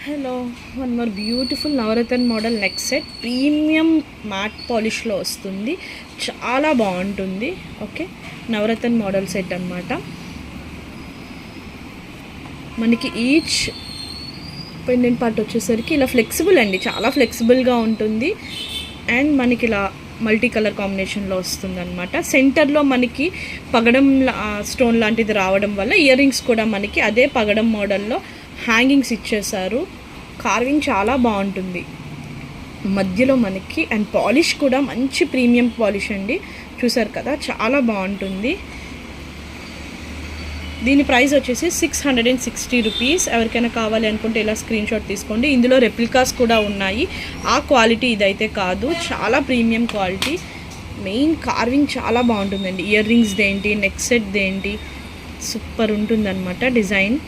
Hello, one more beautiful Navaratna model neck set premium matte పాలిష్లో వస్తుంది. చాలా బాగుంటుంది. ఓకే, నవరత్న మోడల్ సెట్ అన్నమాట. మనకి ఈచ్ పెండెంట్ పార్ట్ వచ్చేసరికి ఇలా ఫ్లెక్సిబుల్ అండి, చాలా ఫ్లెక్సిబుల్గా ఉంటుంది. అండ్ మనకి ఇలా మల్టీ కలర్ కాంబినేషన్లో వస్తుంది అనమాట. సెంటర్లో మనకి పగడం స్టోన్ లాంటిది రావడం వల్ల ఇయర్ రింగ్స్ కూడా మనకి అదే పగడం మోడల్లో హ్యాంగింగ్స్ ఇచ్చేసారు. కార్వింగ్ చాలా బాగుంటుంది మధ్యలో మనకి. అండ్ పాలిష్ కూడా మంచి ప్రీమియం పాలిష్ అండి, చూసారు కదా, చాలా బాగుంటుంది. దీని ప్రైస్ వచ్చేసి 660 రూపీస్. ఎవరికైనా కావాలి అనుకుంటే ఇలా స్క్రీన్ షాట్ తీసుకోండి. ఇందులో రెప్లికాస్ కూడా ఉన్నాయి. ఆ క్వాలిటీ ఇదైతే కాదు, చాలా ప్రీమియం క్వాలిటీ. మెయిన్ కార్వింగ్ చాలా బాగుంటుందండి. ఇయర్ రింగ్స్ దేంటి, నెక్ సెట్ దేంటి, సూపర్ ఉంటుందన్నమాట డిజైన్.